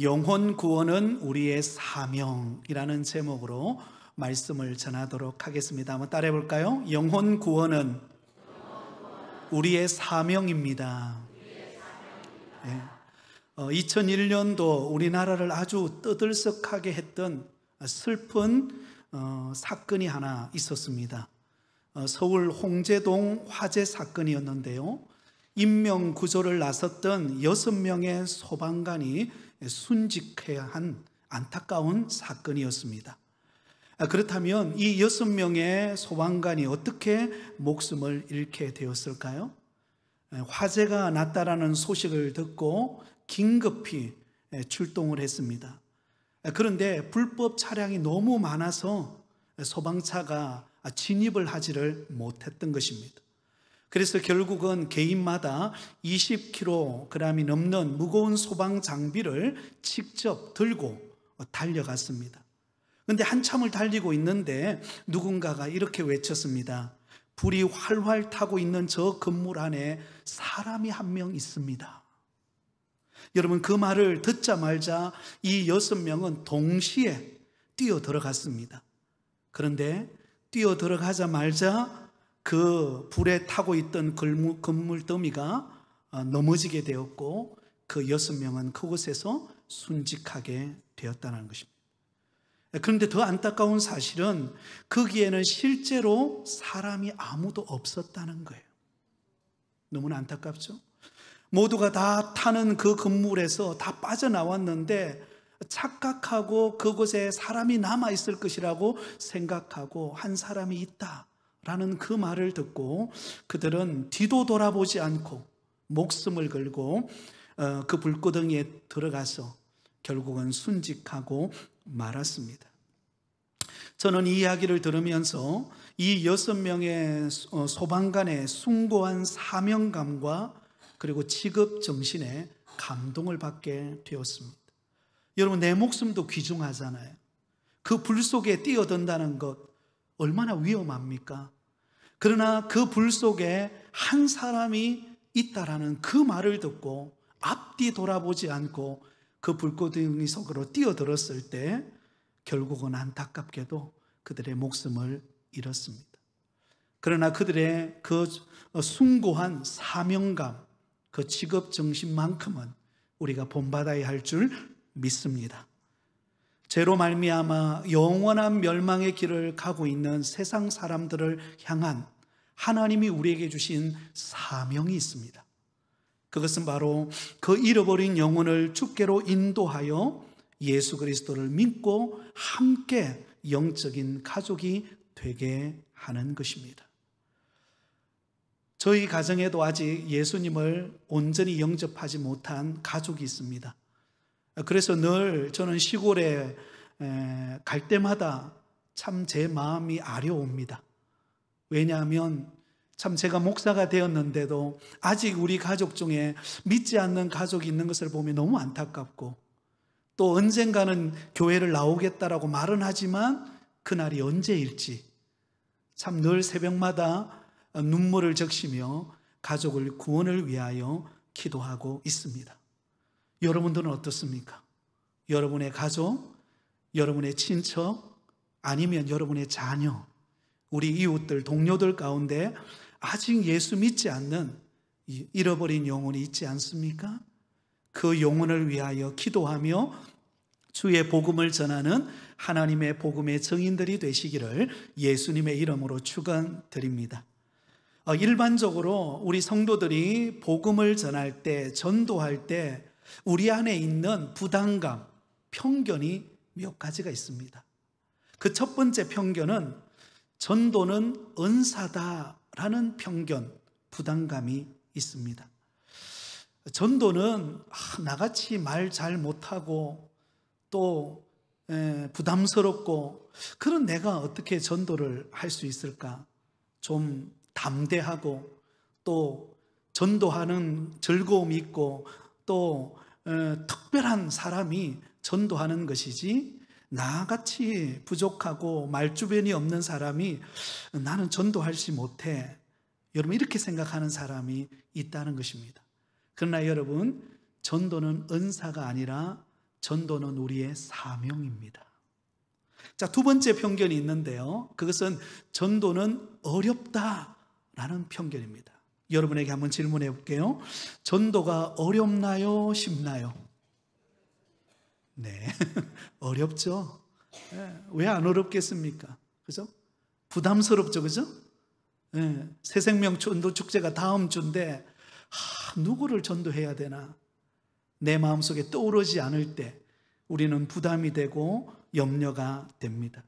영혼 구원은 우리의 사명이라는 제목으로 말씀을 전하도록 하겠습니다. 한번 따라해 볼까요? 영혼 구원은 우리의 사명입니다. 2001년도 우리나라를 아주 떠들썩하게 했던 슬픈 사건이 하나 있었습니다. 서울 홍제동 화재 사건이었는데요, 인명구조를 나섰던 6명의 소방관이 순직해야 한 안타까운 사건이었습니다. 그렇다면 이 6명의 소방관이 어떻게 목숨을 잃게 되었을까요? 화재가 났다라는 소식을 듣고 긴급히 출동을 했습니다. 그런데 불법 차량이 너무 많아서 소방차가 진입을 하지를 못했던 것입니다. 그래서 결국은 개인마다 20kg이 넘는 무거운 소방 장비를 직접 들고 달려갔습니다. 그런데 한참을 달리고 있는데 누군가가 이렇게 외쳤습니다. 불이 활활 타고 있는 저 건물 안에 사람이 한 명 있습니다. 여러분, 그 말을 듣자마자 이 6명은 동시에 뛰어 들어갔습니다. 그런데 뛰어 들어가자마자 그 불에 타고 있던 건물 더미가 넘어지게 되었고 그 6명은 그곳에서 순직하게 되었다는 것입니다. 그런데 더 안타까운 사실은 거기에는 실제로 사람이 아무도 없었다는 거예요. 너무나 안타깝죠? 모두가 다 타는 그 건물에서 다 빠져나왔는데 착각하고 그곳에 사람이 남아있을 것이라고 생각하고 한 사람이 있다라는 그 말을 듣고 그들은 뒤도 돌아보지 않고 목숨을 걸고 그 불구덩이에 들어가서 결국은 순직하고 말았습니다. 저는 이 이야기를 들으면서 이 6명의 소방관의 숭고한 사명감과 그리고 직업 정신에 감동을 받게 되었습니다. 여러분, 내 목숨도 귀중하잖아요. 그 불 속에 뛰어든다는 것 얼마나 위험합니까? 그러나 그 불 속에 한 사람이 있다라는 그 말을 듣고 앞뒤 돌아보지 않고 그 불구덩이 속으로 뛰어들었을 때 결국은 안타깝게도 그들의 목숨을 잃었습니다. 그러나 그들의 그 숭고한 사명감, 그 직업 정신만큼은 우리가 본받아야 할 줄 믿습니다. 죄로 말미암아 영원한 멸망의 길을 가고 있는 세상 사람들을 향한 하나님이 우리에게 주신 사명이 있습니다. 그것은 바로 그 잃어버린 영혼을 주께로 인도하여 예수 그리스도를 믿고 함께 영적인 가족이 되게 하는 것입니다. 저희 가정에도 아직 예수님을 온전히 영접하지 못한 가족이 있습니다. 그래서 늘 저는 시골에 갈 때마다 참 제 마음이 아려옵니다. 왜냐하면 참 제가 목사가 되었는데도 아직 우리 가족 중에 믿지 않는 가족이 있는 것을 보면 너무 안타깝고, 또 언젠가는 교회를 나오겠다라고 말은 하지만 그날이 언제일지 참 늘 새벽마다 눈물을 적시며 가족을 구원을 위하여 기도하고 있습니다. 여러분들은 어떻습니까? 여러분의 가족, 여러분의 친척, 아니면 여러분의 자녀, 우리 이웃들, 동료들 가운데 아직 예수 믿지 않는 잃어버린 영혼이 있지 않습니까? 그 영혼을 위하여 기도하며 주의 복음을 전하는 하나님의 복음의 증인들이 되시기를 예수님의 이름으로 축원드립니다. 일반적으로 우리 성도들이 복음을 전할 때, 전도할 때 우리 안에 있는 부담감, 편견이 몇 가지가 있습니다. 그 첫 번째 편견은 전도는 은사다라는 편견, 부담감이 있습니다. 전도는 나같이 말 잘 못하고 또 부담스럽고 그런 내가 어떻게 전도를 할 수 있을까? 좀 담대하고 또 전도하는 즐거움이 있고 또 특별한 사람이 전도하는 것이지, 나같이 부족하고 말주변이 없는 사람이 나는 전도하지 못해, 여러분 이렇게 생각하는 사람이 있다는 것입니다. 그러나 여러분, 전도는 은사가 아니라 전도는 우리의 사명입니다. 자, 두 번째 편견이 있는데요. 그것은 전도는 어렵다라는 편견입니다. 여러분에게 한번 질문해 볼게요. 전도가 어렵나요? 쉽나요? 네, 어렵죠. 왜 안 어렵겠습니까? 그죠? 부담스럽죠, 그죠? 새생명 전도 축제가 다음 주인데 누구를 전도해야 되나? 내 마음속에 떠오르지 않을 때 우리는 부담이 되고 염려가 됩니다.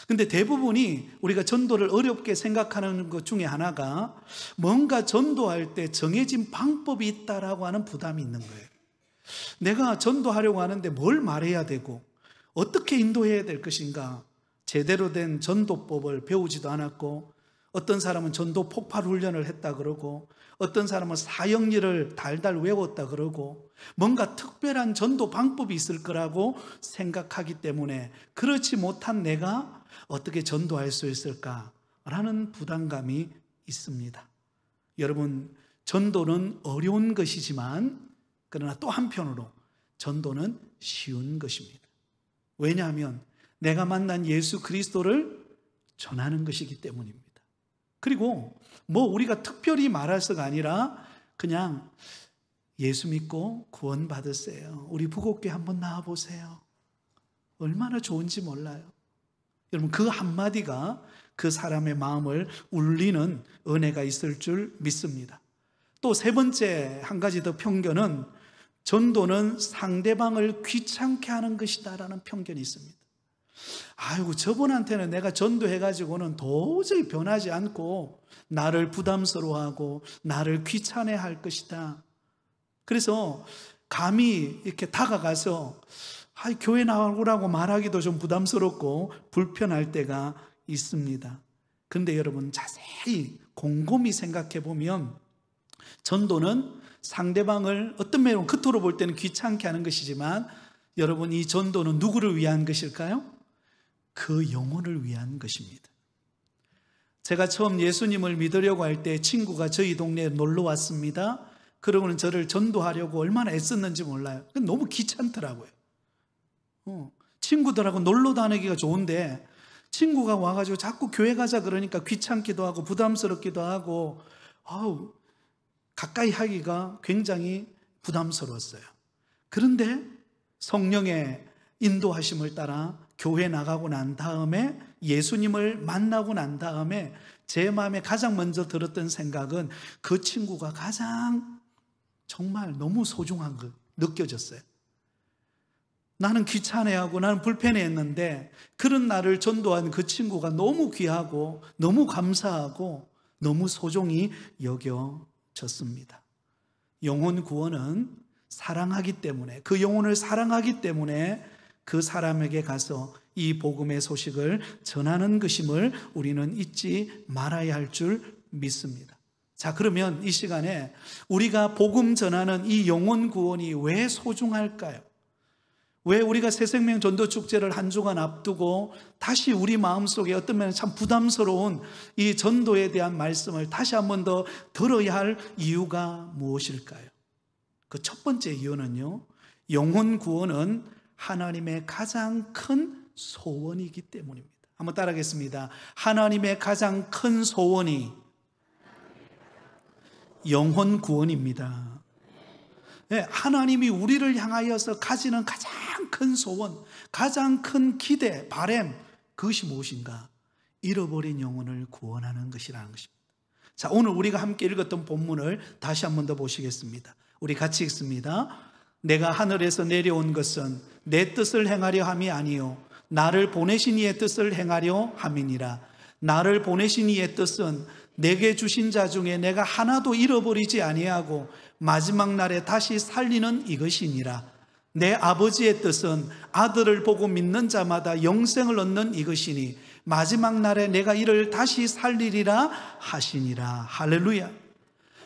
근데 대부분이 우리가 전도를 어렵게 생각하는 것 중에 하나가 뭔가 전도할 때 정해진 방법이 있다라고 하는 부담이 있는 거예요. 내가 전도하려고 하는데 뭘 말해야 되고 어떻게 인도해야 될 것인가? 제대로 된 전도법을 배우지도 않았고, 어떤 사람은 전도 폭발 훈련을 했다 그러고, 어떤 사람은 사형리를 달달 외웠다 그러고, 뭔가 특별한 전도 방법이 있을 거라고 생각하기 때문에 그렇지 못한 내가 어떻게 전도할 수 있을까라는 부담감이 있습니다. 여러분, 전도는 어려운 것이지만 그러나 또 한편으로 전도는 쉬운 것입니다. 왜냐하면 내가 만난 예수 그리스도를 전하는 것이기 때문입니다. 그리고 뭐 우리가 특별히 말할서가 아니라 그냥 예수 믿고 구원 받으세요. 우리 부곡교회 한번 나와보세요. 얼마나 좋은지 몰라요. 여러분, 그 한마디가 그 사람의 마음을 울리는 은혜가 있을 줄 믿습니다. 또 세 번째 한 가지 더 편견은 전도는 상대방을 귀찮게 하는 것이다라는 편견이 있습니다. 아이고, 저분한테는 내가 전도해가지고는 도저히 변하지 않고 나를 부담스러워하고 나를 귀찮아할 것이다. 그래서 감히 이렇게 다가가서 교회 나오라고 말하기도 좀 부담스럽고 불편할 때가 있습니다. 그런데 여러분, 자세히 곰곰이 생각해 보면 전도는 상대방을 어떤 면으로 겉으로 볼 때는 귀찮게 하는 것이지만, 여러분, 이 전도는 누구를 위한 것일까요? 그 영혼을 위한 것입니다. 제가 처음 예수님을 믿으려고 할 때 친구가 저희 동네에 놀러 왔습니다. 그러고는 저를 전도하려고 얼마나 애썼는지 몰라요. 너무 귀찮더라고요. 친구들하고 놀러 다니기가 좋은데 친구가 와가지고 자꾸 교회 가자 그러니까 귀찮기도 하고 부담스럽기도 하고 가까이 하기가 굉장히 부담스러웠어요. 그런데 성령의 인도하심을 따라 교회 나가고 난 다음에, 예수님을 만나고 난 다음에 제 마음에 가장 먼저 들었던 생각은 그 친구가 가장 정말 너무 소중한 거 느껴졌어요. 나는 귀찮아하고 나는 불편해했는데 그런 나를 전도한 그 친구가 너무 귀하고 너무 감사하고 너무 소중히 여겨졌습니다. 영혼 구원은 사랑하기 때문에, 그 영혼을 사랑하기 때문에 그 사람에게 가서 이 복음의 소식을 전하는 것임을 우리는 잊지 말아야 할 줄 믿습니다. 자, 그러면 이 시간에 우리가 복음 전하는 이 영혼 구원이 왜 소중할까요? 왜 우리가 새생명 전도 축제를 한 주간 앞두고 다시 우리 마음속에 어떤 면에 참 부담스러운 이 전도에 대한 말씀을 다시 한 번 더 들어야 할 이유가 무엇일까요? 그 첫 번째 이유는요, 영혼 구원은 하나님의 가장 큰 소원이기 때문입니다. 한번 따라하겠습니다. 하나님의 가장 큰 소원이 영혼 구원입니다. 네, 하나님이 우리를 향하여서 가지는 가장 큰 소원, 가장 큰 기대, 바람, 그것이 무엇인가? 잃어버린 영혼을 구원하는 것이라는 것입니다. 자, 오늘 우리가 함께 읽었던 본문을 다시 한 번 더 보시겠습니다. 우리 같이 읽습니다. 내가 하늘에서 내려온 것은 내 뜻을 행하려 함이 아니요 나를 보내신 이의 뜻을 행하려 함이니라. 나를 보내신 이의 뜻은 내게 주신 자 중에 내가 하나도 잃어버리지 아니하고 마지막 날에 다시 살리는 이것이니라. 내 아버지의 뜻은 아들을 보고 믿는 자마다 영생을 얻는 이것이니 마지막 날에 내가 이를 다시 살리리라 하시니라. 할렐루야.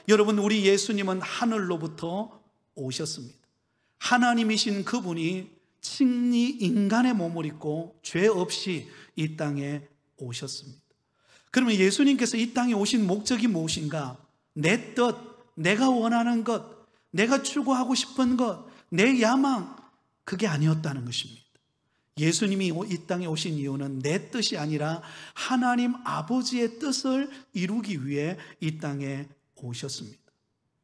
여러분, 우리 예수님은 하늘로부터 오셨습니다. 하나님이신 그분이 친히 인간의 몸을 입고 죄 없이 이 땅에 오셨습니다. 그러면 예수님께서 이 땅에 오신 목적이 무엇인가? 내 뜻, 내가 원하는 것, 내가 추구하고 싶은 것, 내 야망, 그게 아니었다는 것입니다. 예수님이 이 땅에 오신 이유는 내 뜻이 아니라 하나님 아버지의 뜻을 이루기 위해 이 땅에 오셨습니다.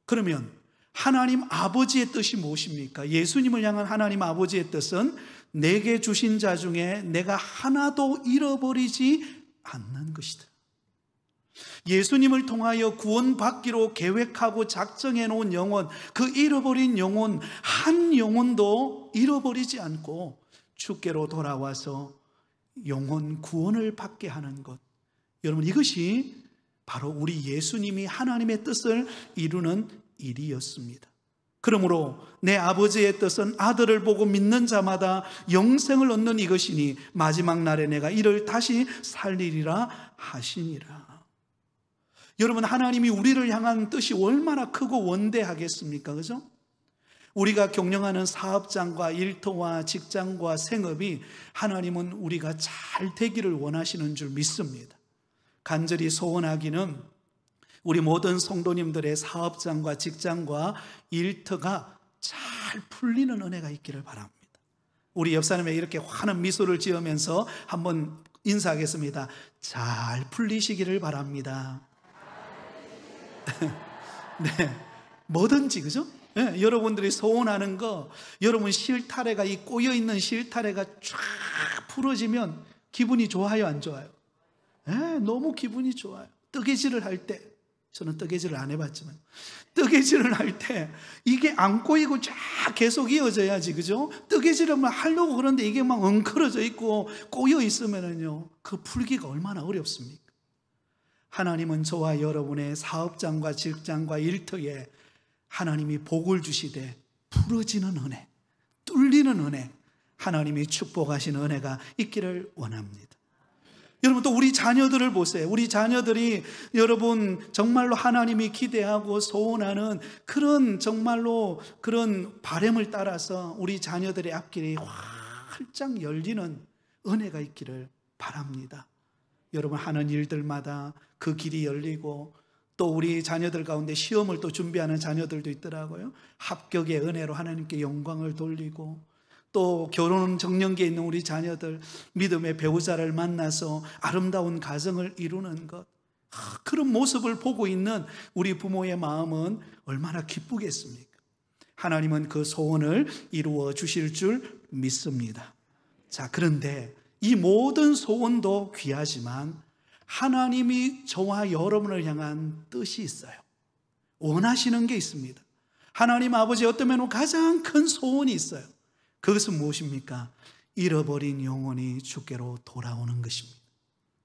그러면 하나님 아버지의 뜻이 무엇입니까? 예수님을 향한 하나님 아버지의 뜻은 내게 주신 자 중에 내가 하나도 잃어버리지 않는 것이다. 예수님을 통하여 구원받기로 계획하고 작정해 놓은 영혼, 그 잃어버린 영혼 한 영혼도 잃어버리지 않고 주께로 돌아와서 영혼 구원을 받게 하는 것, 여러분, 이것이 바로 우리 예수님이 하나님의 뜻을 이루는 일이었습니다. 그러므로 내 아버지의 뜻은 아들을 보고 믿는 자마다 영생을 얻는 이것이니 마지막 날에 내가 이를 다시 살리리라 하시니라. 여러분, 하나님이 우리를 향한 뜻이 얼마나 크고 원대하겠습니까? 그죠? 우리가 경영하는 사업장과 일터와 직장과 생업이 하나님은 우리가 잘 되기를 원하시는 줄 믿습니다. 간절히 소원하기는 우리 모든 성도님들의 사업장과 직장과 일터가 잘 풀리는 은혜가 있기를 바랍니다. 우리 옆 사람에게 이렇게 환한 미소를 지으면서 한번 인사하겠습니다. 잘 풀리시기를 바랍니다. 네, 뭐든지, 그죠? 네, 여러분들이 소원하는 거, 여러분 실타래가, 이 꼬여있는 실타래가 쫙 풀어지면 기분이 좋아요, 안 좋아요? 네, 너무 기분이 좋아요. 뜨개질을 할 때, 저는 뜨개질을 안 해봤지만, 뜨개질을 할 때 이게 안 꼬이고 쫙 계속 이어져야지, 그죠? 뜨개질을 막 하려고 그러는데 이게 막 엉클어져 있고 꼬여 있으면은요, 그 풀기가 얼마나 어렵습니까? 하나님은 저와 여러분의 사업장과 직장과 일터에 하나님이 복을 주시되 풀어지는 은혜, 뚫리는 은혜, 하나님이 축복하시는 은혜가 있기를 원합니다. 여러분, 또 우리 자녀들을 보세요. 우리 자녀들이 여러분 정말로 하나님이 기대하고 소원하는 그런 정말로 그런 바람을 따라서 우리 자녀들의 앞길이 활짝 열리는 은혜가 있기를 바랍니다. 여러분, 하는 일들마다 그 길이 열리고, 또 우리 자녀들 가운데 시험을 또 준비하는 자녀들도 있더라고요. 합격의 은혜로 하나님께 영광을 돌리고, 또 결혼 정년기에 있는 우리 자녀들 믿음의 배우자를 만나서 아름다운 가정을 이루는 것, 그런 모습을 보고 있는 우리 부모의 마음은 얼마나 기쁘겠습니까? 하나님은 그 소원을 이루어 주실 줄 믿습니다. 자, 그런데 이 모든 소원도 귀하지만 하나님이 저와 여러분을 향한 뜻이 있어요. 원하시는 게 있습니다. 하나님 아버지 어떤 면은 가장 큰 소원이 있어요. 그것은 무엇입니까? 잃어버린 영혼이 주께로 돌아오는 것입니다.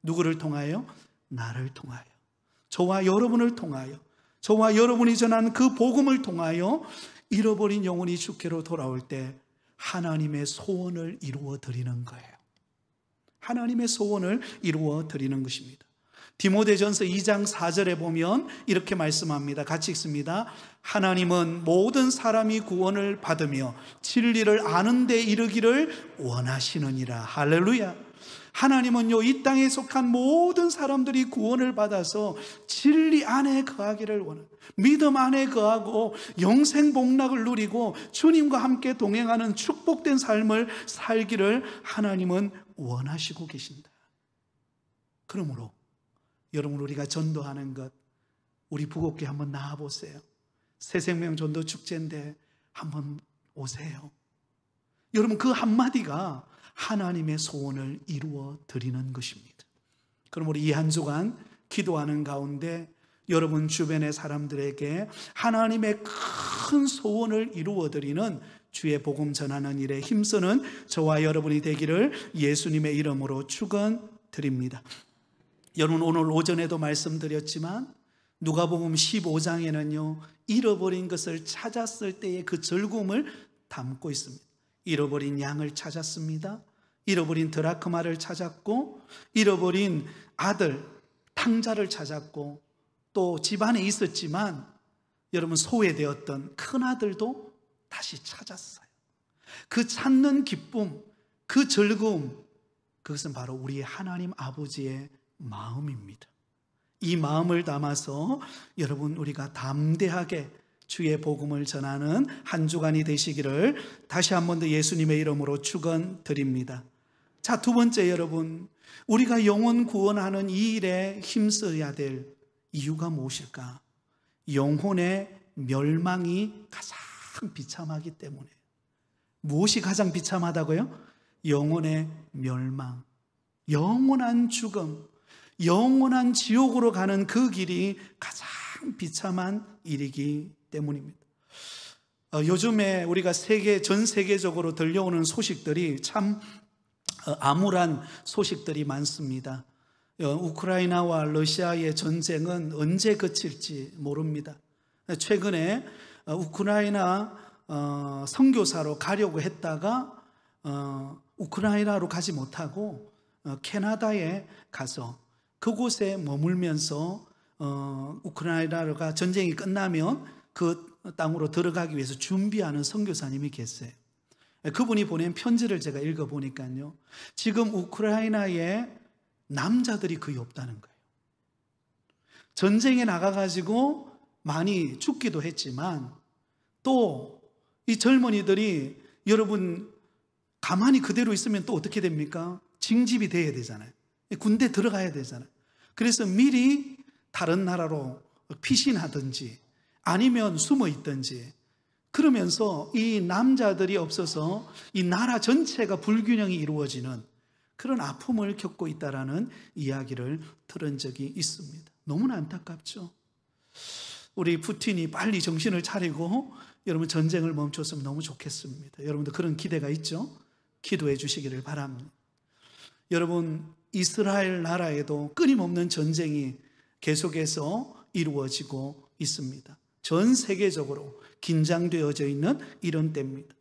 누구를 통하여? 나를 통하여, 저와 여러분을 통하여, 저와 여러분이 전한 그 복음을 통하여 잃어버린 영혼이 주께로 돌아올 때 하나님의 소원을 이루어 드리는 거예요. 하나님의 소원을 이루어 드리는 것입니다. 디모데전서 2장 4절에 보면 이렇게 말씀합니다. 같이 읽습니다. 하나님은 모든 사람이 구원을 받으며 진리를 아는 데 이르기를 원하시느니라. 할렐루야. 하나님은요, 이 땅에 속한 모든 사람들이 구원을 받아서 진리 안에 거하기를 원합니다. 믿음 안에 거하고 영생 복락을 누리고 주님과 함께 동행하는 축복된 삶을 살기를 하나님은 원하시고 계신다. 그러므로 여러분, 우리가 전도하는 것, 우리 부곡교회 한번 나와보세요. 새생명 전도 축제인데 한번 오세요. 여러분, 그 한마디가 하나님의 소원을 이루어 드리는 것입니다. 그럼 우리 이 한 주간 기도하는 가운데 여러분 주변의 사람들에게 하나님의 큰 소원을 이루어 드리는 주의 복음 전하는 일에 힘쓰는 저와 여러분이 되기를 예수님의 이름으로 축원드립니다. 여러분, 오늘 오전에도 말씀드렸지만 누가복음 15장에는요 잃어버린 것을 찾았을 때의 그 즐거움을 담고 있습니다. 잃어버린 양을 찾았습니다. 잃어버린 드라크마를 찾았고, 잃어버린 아들 탕자를 찾았고, 또 집안에 있었지만 여러분 소외되었던 큰아들도 다시 찾았어요. 그 찾는 기쁨, 그 즐거움, 그것은 바로 우리 하나님 아버지의 마음입니다. 이 마음을 담아서 여러분 우리가 담대하게 주의 복음을 전하는 한 주간이 되시기를 다시 한 번 더 예수님의 이름으로 축원드립니다. 자, 두 번째, 여러분, 우리가 영혼 구원하는 이 일에 힘써야 될 이유가 무엇일까? 영혼의 멸망이 가장 비참하기 때문에. 무엇이 가장 비참하다고요? 영혼의 멸망, 영원한 죽음, 영원한 지옥으로 가는 그 길이 가장 비참한 일이기 때문입니다. 요즘에 우리가 전 세계적으로 들려오는 소식들이 참 암울한 소식들이 많습니다. 우크라이나와 러시아의 전쟁은 언제 그칠지 모릅니다. 최근에 우크라이나 선교사로 가려고 했다가 우크라이나로 가지 못하고 캐나다에 가서 그곳에 머물면서 우크라이나가 전쟁이 끝나면 그 땅으로 들어가기 위해서 준비하는 선교사님이 계세요. 그분이 보낸 편지를 제가 읽어보니까요, 지금 우크라이나에 남자들이 거의 없다는 거예요. 전쟁에 나가가지고 많이 죽기도 했지만 또 이 젊은이들이, 여러분, 가만히 그대로 있으면 또 어떻게 됩니까? 징집이 돼야 되잖아요. 군대 들어가야 되잖아요. 그래서 미리 다른 나라로 피신하든지 아니면 숨어 있든지, 그러면서 이 남자들이 없어서 이 나라 전체가 불균형이 이루어지는 그런 아픔을 겪고 있다라는 이야기를 들은 적이 있습니다. 너무나 안타깝죠. 우리 푸틴이 빨리 정신을 차리고 여러분 전쟁을 멈췄으면 너무 좋겠습니다. 여러분도 그런 기대가 있죠? 기도해 주시기를 바랍니다. 여러분, 이스라엘 나라에도 끊임없는 전쟁이 계속해서 이루어지고 있습니다. 전 세계적으로 긴장되어져 있는 이런 때입니다.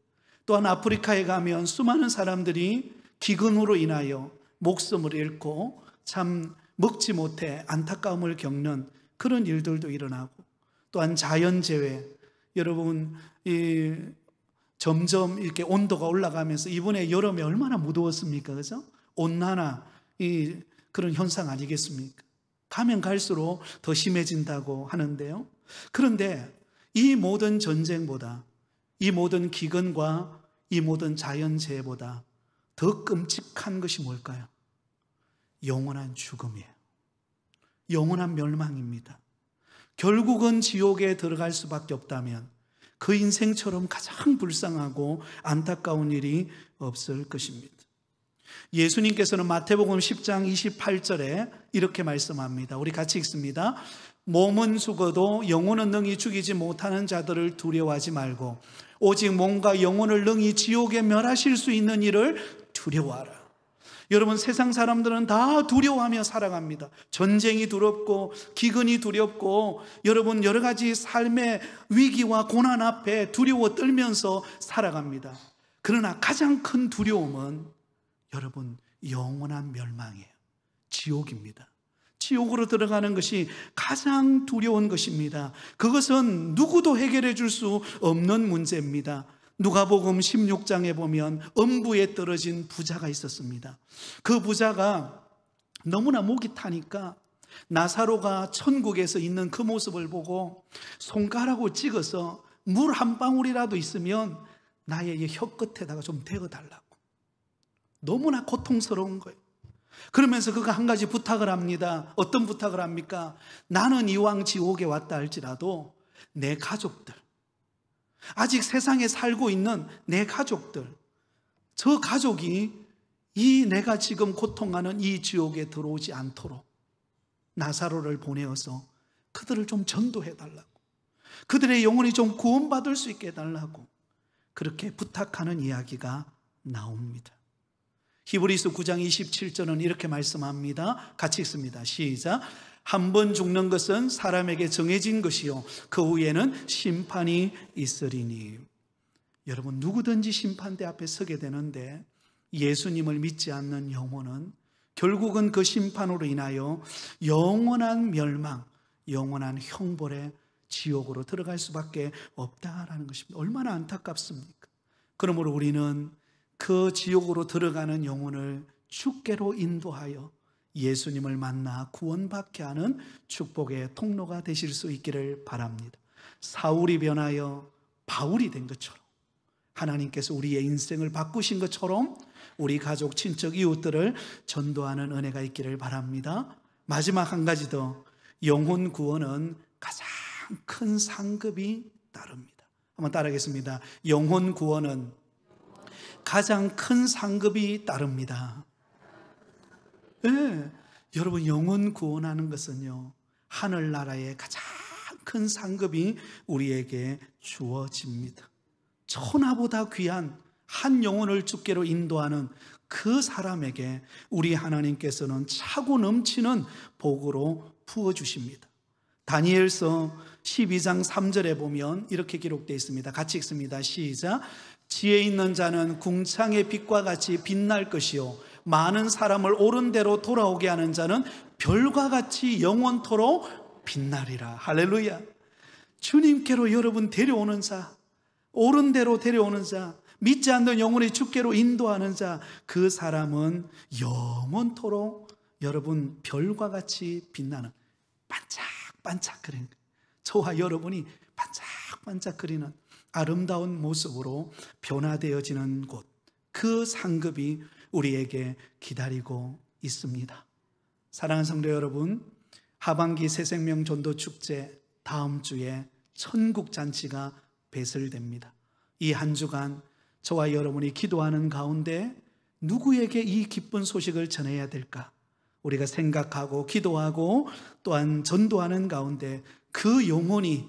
또한 아프리카에 가면 수많은 사람들이 기근으로 인하여 목숨을 잃고 참 먹지 못해 안타까움을 겪는 그런 일들도 일어나고, 또한 자연재해, 여러분, 점점 이렇게 온도가 올라가면서 이번에 여름에 얼마나 무더웠습니까? 그죠? 온난화, 그런 현상 아니겠습니까? 가면 갈수록 더 심해진다고 하는데요. 그런데 이 모든 전쟁보다, 이 모든 기근과 이 모든 자연재해보다 더 끔찍한 것이 뭘까요? 영원한 죽음이에요. 영원한 멸망입니다. 결국은 지옥에 들어갈 수밖에 없다면 그 인생처럼 가장 불쌍하고 안타까운 일이 없을 것입니다. 예수님께서는 마태복음 10장 28절에 이렇게 말씀합니다. 우리 같이 읽습니다. 몸은 죽어도 영혼은 능히 죽이지 못하는 자들을 두려워하지 말고 오직 몸과 영혼을 능히 지옥에 멸하실 수 있는 이를 두려워하라. 여러분, 세상 사람들은 다 두려워하며 살아갑니다. 전쟁이 두렵고 기근이 두렵고, 여러분, 여러 가지 삶의 위기와 고난 앞에 두려워 떨면서 살아갑니다. 그러나 가장 큰 두려움은 여러분, 영원한 멸망이에요. 지옥입니다. 지옥으로 들어가는 것이 가장 두려운 것입니다. 그것은 누구도 해결해 줄 수 없는 문제입니다. 누가복음 16장에 보면 음부에 떨어진 부자가 있었습니다. 그 부자가 너무나 목이 타니까 나사로가 천국에서 있는 그 모습을 보고 손가락으로 찍어서 물 한 방울이라도 있으면 나의 혀끝에다가 좀 대어달라고. 너무나 고통스러운 거예요. 그러면서 그가 한 가지 부탁을 합니다. 어떤 부탁을 합니까? 나는 이왕 지옥에 왔다 할지라도 내 가족들, 아직 세상에 살고 있는 내 가족들, 저 가족이 이 내가 지금 고통하는 이 지옥에 들어오지 않도록 나사로를 보내어서 그들을 좀 전도해 달라고, 그들의 영혼이 좀 구원받을 수 있게 해달라고 그렇게 부탁하는 이야기가 나옵니다. 히브리서 9장 27절은 이렇게 말씀합니다. 같이 읽습니다. 시작. 한 번 죽는 것은 사람에게 정해진 것이요 그 후에는 심판이 있으리니. 여러분, 누구든지 심판대 앞에 서게 되는데 예수님을 믿지 않는 영혼은 결국은 그 심판으로 인하여 영원한 멸망, 영원한 형벌의 지옥으로 들어갈 수밖에 없다라는 것입니다. 얼마나 안타깝습니까? 그러므로 우리는 그 지옥으로 들어가는 영혼을 주께로 인도하여 예수님을 만나 구원받게 하는 축복의 통로가 되실 수 있기를 바랍니다. 사울이 변하여 바울이 된 것처럼 하나님께서 우리의 인생을 바꾸신 것처럼 우리 가족, 친척, 이웃들을 전도하는 은혜가 있기를 바랍니다. 마지막 한 가지 더, 영혼 구원은 가장 큰 상급이 따릅니다. 한번 따라하겠습니다. 영혼 구원은 가장 큰 상급이 따릅니다. 네, 여러분, 영혼 구원하는 것은요, 하늘나라의 가장 큰 상급이 우리에게 주어집니다. 천하보다 귀한 한 영혼을 주께로 인도하는 그 사람에게 우리 하나님께서는 차고 넘치는 복으로 부어주십니다. 다니엘서 12장 3절에 보면 이렇게 기록되어 있습니다. 같이 읽습니다. 시작. 지혜 있는 자는 궁창의 빛과 같이 빛날 것이요 많은 사람을 옳은 대로 돌아오게 하는 자는 별과 같이 영원토록 빛나리라. 할렐루야. 주님께로 여러분 데려오는 자, 옳은 대로 데려오는 자, 믿지 않는 영혼의 주께로 인도하는 자, 그 사람은 영원토록 여러분 별과 같이 빛나는, 반짝반짝거리는, 저와 여러분이 반짝반짝거리는 아름다운 모습으로 변화되어지는 곳, 그 상급이 우리에게 기다리고 있습니다. 사랑하는 성도 여러분, 하반기 새생명 전도 축제 다음 주에 천국 잔치가 배설됩니다. 이 한 주간 저와 여러분이 기도하는 가운데 누구에게 이 기쁜 소식을 전해야 될까? 우리가 생각하고 기도하고 또한 전도하는 가운데 그 영혼이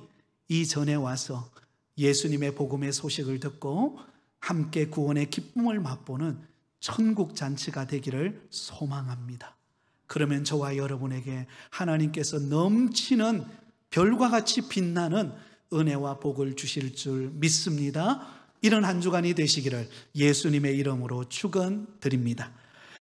이전에 와서 예수님의 복음의 소식을 듣고 함께 구원의 기쁨을 맛보는 천국 잔치가 되기를 소망합니다. 그러면 저와 여러분에게 하나님께서 넘치는 별과 같이 빛나는 은혜와 복을 주실 줄 믿습니다. 이런 한 주간이 되시기를 예수님의 이름으로 축원드립니다.